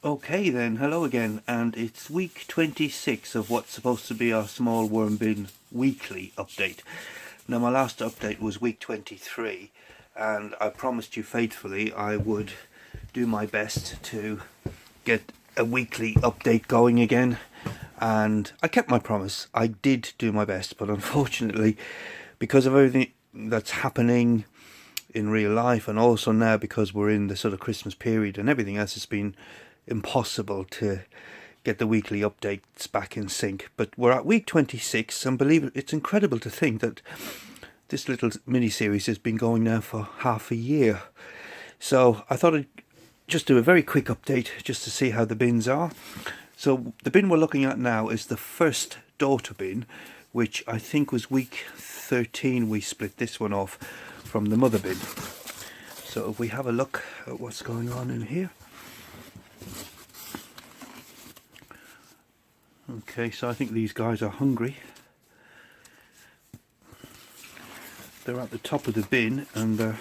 Okay then, hello again, and it's week 26 of what's supposed to be our small worm bin weekly update. Now my last update was week 23, and I promised you faithfully I would do my best to get a weekly update going again, and I kept my promise. I did do my best, but unfortunately, because of everything that's happening in real life, and also now because we're in the sort of Christmas period and everything else, has been impossible to get the weekly updates back in sync. But we're at week 26, and believe it, it's incredible to think that this little mini-series has been going now for half a year. So I thought I'd just do a very quick update just to see how the bins are. So the bin we're looking at now is the first daughter bin, which I think was week 13 we split this one off from the mother bin. So if we have a look at what's going on in here. Okay, so I think these guys are hungry. They're at the top of the bin and they're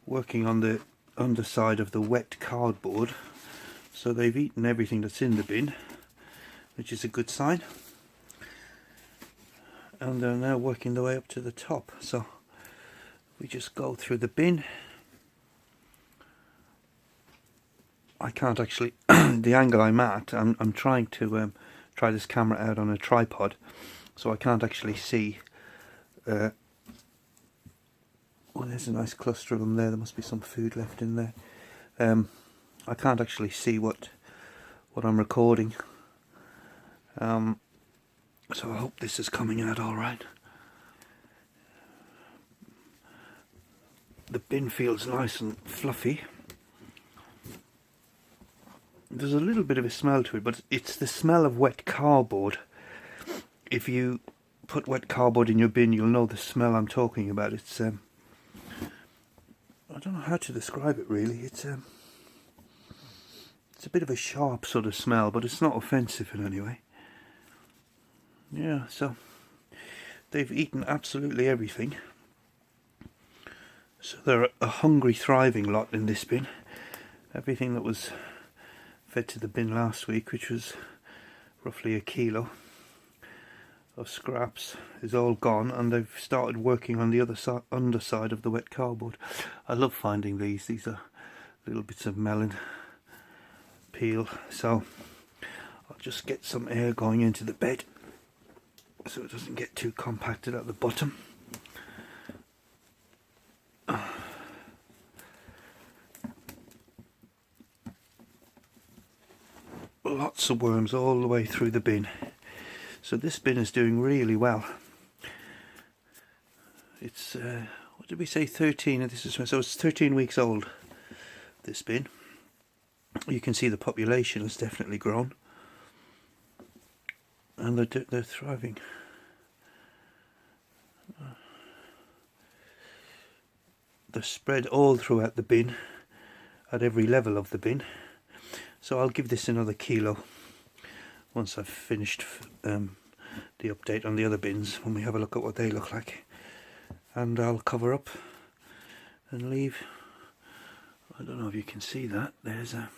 working on the underside of the wet cardboard. So they've eaten everything that's in the bin, which is a good sign. And they're now working their way up to the top. So we just go through the bin. I can't actually, the angle I'm at, I'm trying to try this camera out on a tripod, so I can't actually see. Oh, there's a nice cluster of them there. There must be some food left in there. I can't actually see what I'm recording. So I hope this is coming out all right. The bin feels nice and fluffy. There's a little bit of a smell to it, but it's the smell of wet cardboard. If you put wet cardboard in your bin, you'll know the smell I'm talking about. It's I don't know how to describe it really. It's a bit of a sharp sort of smell, but it's not offensive in any way. Yeah, so they've eaten absolutely everything. So they're a hungry, thriving lot in this bin. Everything that was fed to the bin last week, which was roughly 1 kilo of scraps, is all gone, and they've started working on the other underside of the wet cardboard. I love finding these are little bits of melon peel. So I'll just get some air going into the bed so it doesn't get too compacted at the bottom. Lots of worms all the way through the bin. So this bin is doing really well. It's what did we say, 13? So it's 13 weeks old, this bin. You can see the population has definitely grown, and they're thriving. They're spread all throughout the bin, at every level of the bin. So I'll give this another kilo once I've finished the update on the other bins, when we have a look at what they look like. And I'll cover up and leave. I don't know if you can see that. There's a...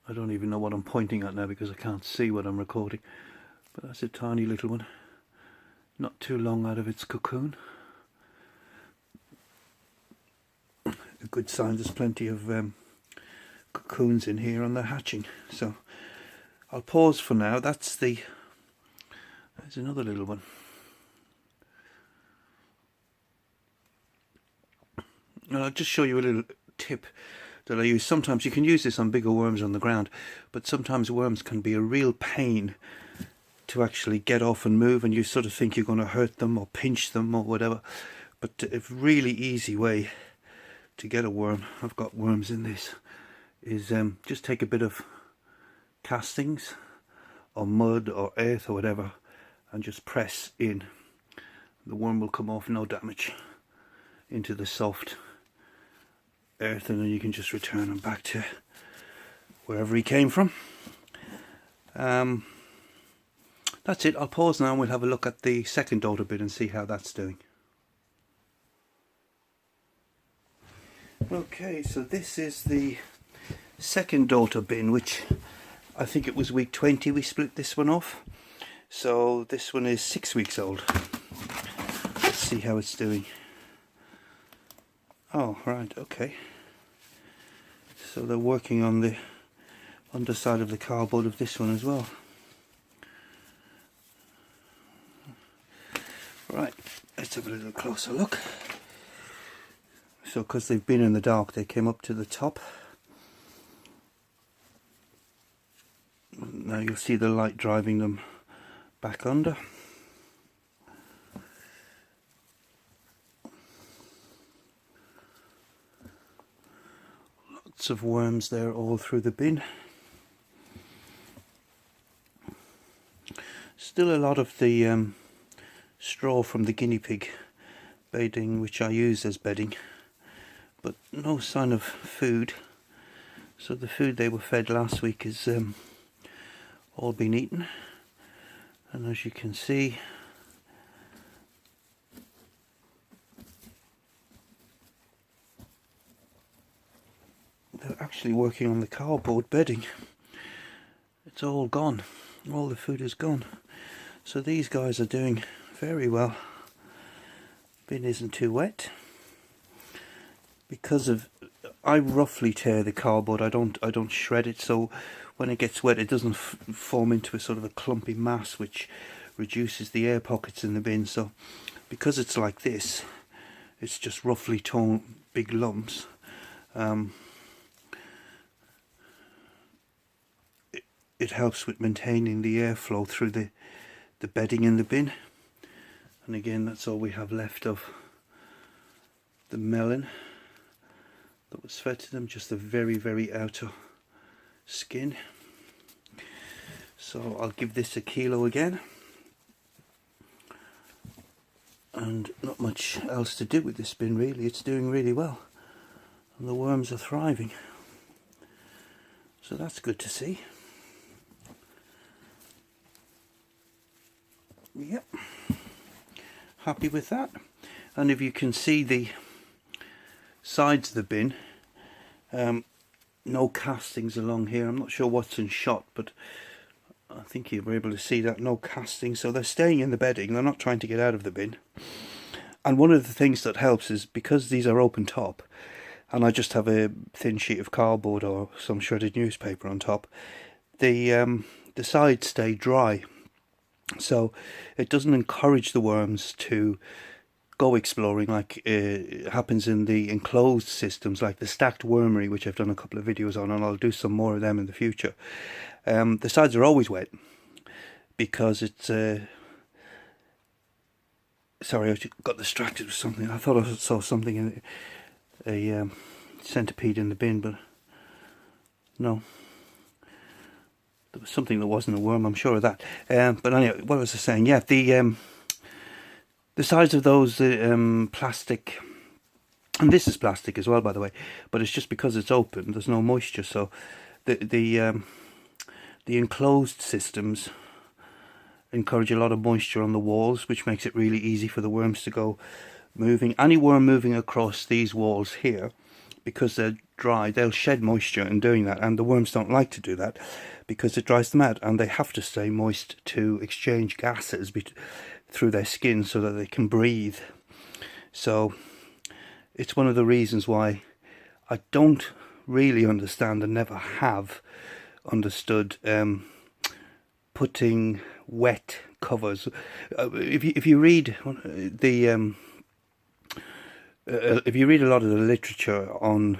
I don't even know what I'm pointing at now because I can't see what I'm recording. But that's a tiny little one. Not too long out of its cocoon. A good sign there's plenty of cocoons in here and they're hatching. So I'll pause for now. There's another little one. And I'll just show you a little tip that I use. Sometimes you can use this on bigger worms on the ground, but sometimes worms can be a real pain to actually get off and move, and you sort of think you're going to hurt them or pinch them or whatever. But a really easy way to get a worm, I've got worms in this, is just take a bit of castings or mud or earth or whatever and just press in. The worm will come off, no damage, into the soft earth, and then you can just return him back to wherever he came from. That's it. I'll pause now and we'll have a look at the second daughter bin and see how that's doing. Okay, so this is the second daughter bin, which I think it was week 20 we split this one off. So this one is 6 weeks old. Let's see how it's doing. Oh, right, okay. So they're working on the underside of the cardboard of this one as well. Right, let's have a little closer look. So because they've been in the dark, they came up to the top. Now you'll see the light driving them back under. Lots of worms there all through the bin. Still a lot of the straw from the guinea pig bedding, which I use as bedding, but no sign of food. So the food they were fed last week is all been eaten, and as you can see, they're actually working on the cardboard bedding. It's all gone, all the food is gone. So these guys are doing very well. Bin isn't too wet because of, I roughly tear the cardboard. I don't shred it, so when it gets wet it doesn't form into a sort of a clumpy mass, which reduces the air pockets in the bin. So because it's like this, it's just roughly torn big lumps. It helps with maintaining the airflow through the bedding in the bin. And again, that's all we have left of the melon that was fed to them, just the very outer skin. So I'll give this a kilo again, and not much else to do with this bin really. It's doing really well and the worms are thriving, so that's good to see. Yep, happy with that. And if you can see the sides of the bin, no castings along here. I'm not sure what's in shot, but I think you'll be able to see that, no castings. So they're staying in the bedding, they're not trying to get out of the bin. And one of the things that helps is, because these are open top and I just have a thin sheet of cardboard or some shredded newspaper on top, the sides stay dry. So it doesn't encourage the worms to go exploring like happens in the enclosed systems, like the stacked wormery, which I've done a couple of videos on, and I'll do some more of them in the future. The sides are always wet because it's sorry, I got distracted with something. I thought I saw something in a centipede in the bin, but no. There was something that wasn't a worm, I'm sure of that. But anyway, what was I saying? Yeah, the sides of those plastic, and this is plastic as well, by the way, but it's just because it's open, there's no moisture. So the enclosed systems encourage a lot of moisture on the walls, which makes it really easy for the worms to go moving. Any worm moving across these walls here, because they're dry, they'll shed moisture in doing that, and the worms don't like to do that because it dries them out, and they have to stay moist to exchange gases through their skin so that they can breathe. So it's one of the reasons why I don't really understand, and never have understood, putting wet covers. If you read the if you read a lot of the literature on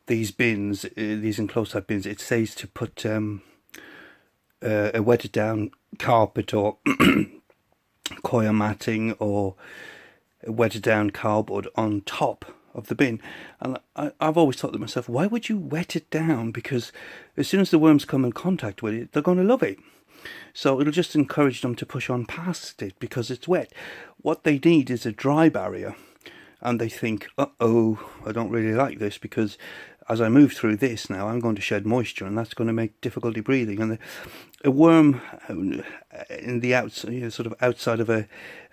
these bins, these enclosed type bins, it says to put a wetted down carpet or coir matting or wetted down cardboard on top of the bin. And I've always thought to myself, why would you wet it down? Because as soon as the worms come in contact with it, they're going to love it. So it'll just encourage them to push on past it because it's wet. What they need is a dry barrier. And they think, uh-oh, I don't really like this, because as I move through this now, I'm going to shed moisture, and that's going to make difficulty breathing. And a worm in the outside, you know, sort of outside of a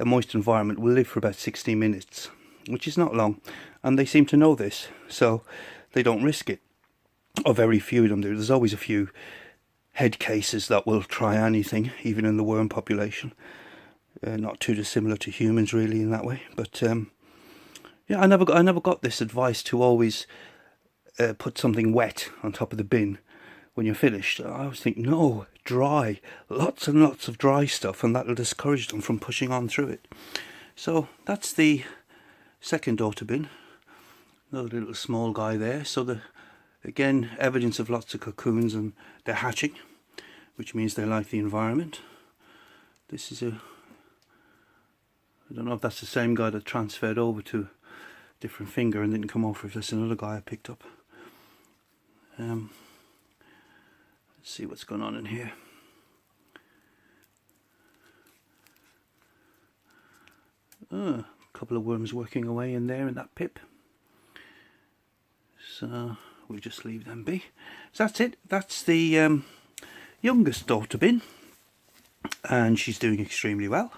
moist environment, will live for about 60 minutes, which is not long. And they seem to know this, so they don't risk it. or very few of them. There's always a few head cases that will try anything, even in the worm population. Not too dissimilar to humans, really, in that way. But yeah, I never got this advice to always put something wet on top of the bin when you're finished. I always think, no, dry, lots and lots of dry stuff, and that'll discourage them from pushing on through it. So that's the second daughter bin. Another little small guy there. So again, evidence of lots of cocoons, and they're hatching, which means they like the environment. This is I don't know if that's the same guy that transferred over to a different finger and didn't come over, if that's another guy I picked up. Let's see what's going on in here. A couple of worms working away in there in that pip. So we'll just leave them be. So that's it. That's the youngest daughter bin, and she's doing extremely well.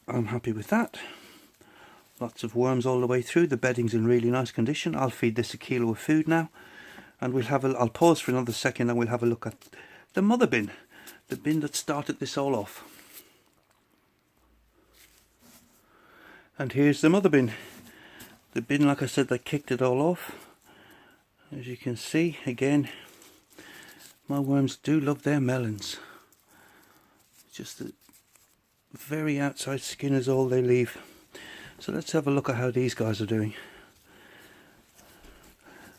I'm happy with that. Lots of worms all the way through. The bedding's in really nice condition. I'll feed this a kilo of food now, and I'll pause for another second and we'll have a look at the mother bin, the bin that started this all off. And here's the mother bin. The bin, like I said, that kicked it all off. As you can see, again, my worms do love their melons. Just the very outside skin is all they leave. So let's have a look at how these guys are doing.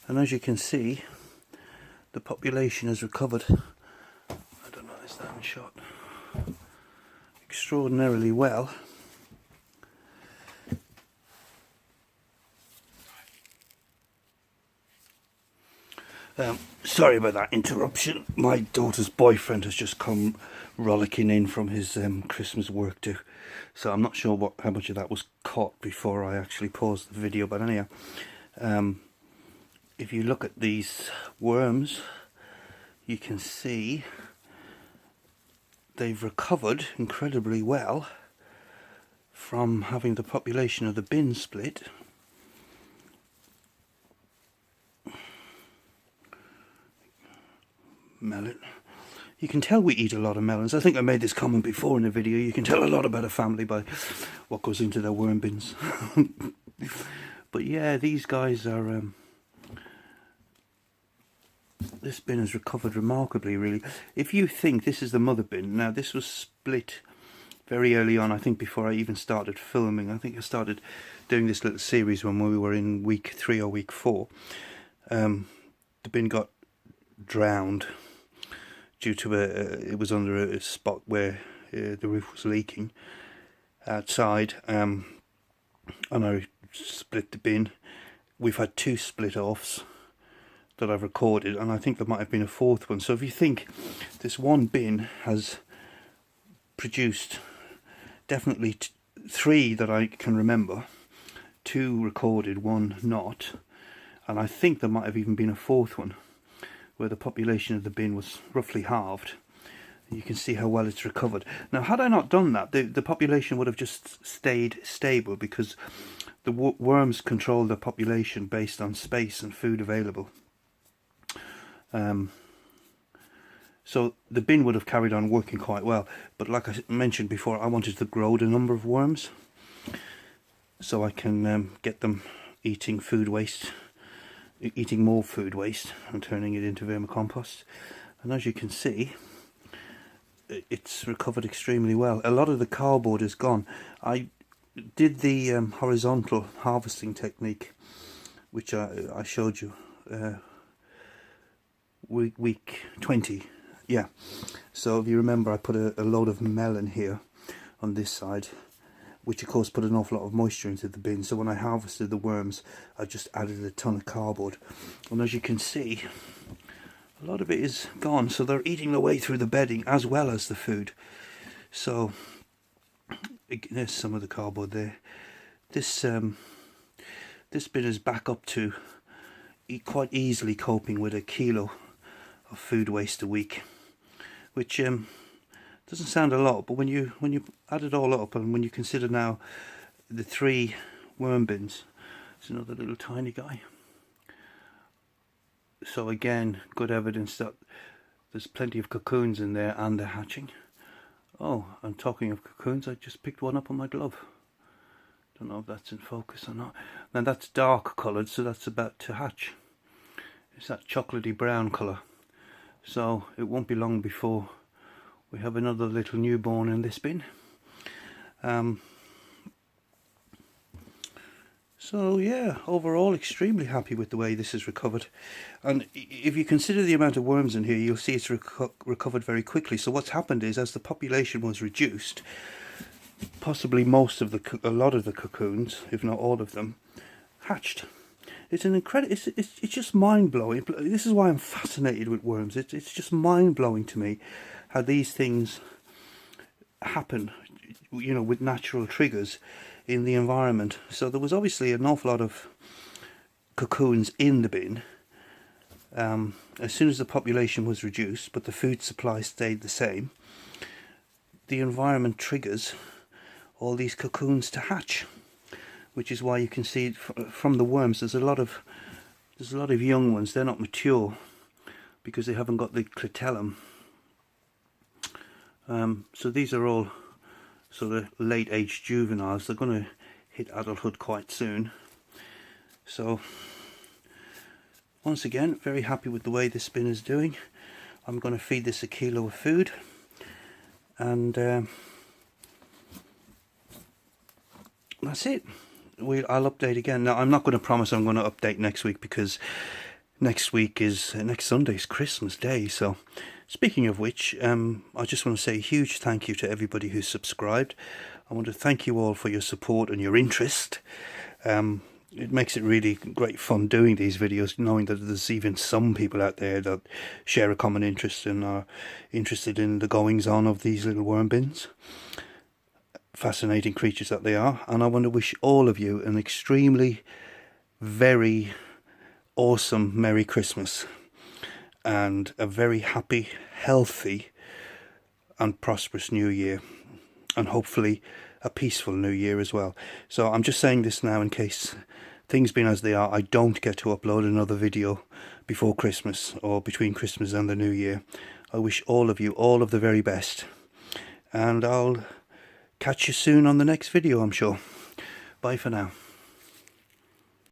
And as you can see, the population has recovered. I don't know, is that in shot? Extraordinarily well. Sorry about that interruption. My daughter's boyfriend has just come rollicking in from his Christmas work do. So I'm not sure how much of that was caught before I actually paused the video. But anyhow, if you look at these worms, you can see they've recovered incredibly well from having the population of the bin split. Melon. You can tell we eat a lot of melons. I think I made this comment before in the video. You can tell a lot about a family by what goes into their worm bins. But yeah, these guys are... this bin has recovered remarkably, really. If you think this is the mother bin, now this was split very early on, I think before I even started filming. I think I started doing this little series when we were in week 3 or week 4. The bin got drowned due to it was under a spot where the roof was leaking outside, and I split the bin. We've had 2 split offs that I've recorded, and I think there might have been a 4th one. So if you think this one bin has produced definitely 3 that I can remember, 2 recorded, 1 not, and I think there might have even been a 4th one where the population of the bin was roughly halved. You can see how well it's recovered. Now, had I not done that, the population would have just stayed stable, because the worms control the population based on space and food available. So the bin would have carried on working quite well. But like I mentioned before, I wanted to grow the number of worms so I can get them eating food waste, eating more food waste and turning it into vermicompost. And as you can see, it's recovered extremely well. A lot of the cardboard is gone. I did the horizontal harvesting technique, which I showed you week 20. Yeah, so if you remember, I put a load of melon here on this side, which of course put an awful lot of moisture into the bin. So when I harvested the worms, I just added a ton of cardboard, and as you can see, a lot of it is gone. So they're eating their way through the bedding as well as the food. So there's some of the cardboard there. This bin is back up to quite easily coping with a kilo of food waste a week, which doesn't sound a lot, but when you add it all up, and when you consider now the 3 worm bins, it's another little tiny guy. So again, good evidence that there's plenty of cocoons in there and they're hatching. Oh, and talking of cocoons, I just picked one up on my glove. Don't know if that's in focus or not. Now that's dark coloured, so that's about to hatch. It's that chocolatey brown colour. So it won't be long before we have another little newborn in this bin. So yeah, overall extremely happy with the way this is recovered. And if you consider the amount of worms in here, you'll see it's recovered very quickly. So what's happened is, as the population was reduced, possibly a lot of the cocoons, if not all of them, hatched. It's an incredible. It's just mind blowing. This is why I'm fascinated with worms. It's just mind blowing to me how these things happen, you know, with natural triggers in the environment. So there was obviously an awful lot of cocoons in the bin as soon as the population was reduced, but the food supply stayed the same. The environment triggers all these cocoons to hatch, which is why you can see from the worms there's a lot of young ones. They're not mature because they haven't got the clitellum. So these are all sort of late age juveniles. They're going to hit adulthood quite soon. So once again, very happy with the way this bin is doing. I'm going to feed this a kilo of food, and that's it. I'll update again. Now, I'm not going to promise I'm going to update next week, because next Sunday is Christmas Day. So speaking of which, I just want to say a huge thank you to everybody who's subscribed. I want to thank you all for your support and your interest. It makes it really great fun doing these videos, knowing that there's even some people out there that share a common interest and are interested in the goings on of these little worm bins. Fascinating creatures that they are. And I want to wish all of you an extremely, very awesome Merry Christmas, and a very happy, healthy and prosperous New Year, and hopefully a peaceful New Year as well. So I'm just saying this now in case things being as they are, I don't get to upload another video before Christmas or between Christmas and the New Year. I wish all of you all of the very best, and I'll catch you soon on the next video, I'm sure. Bye for now.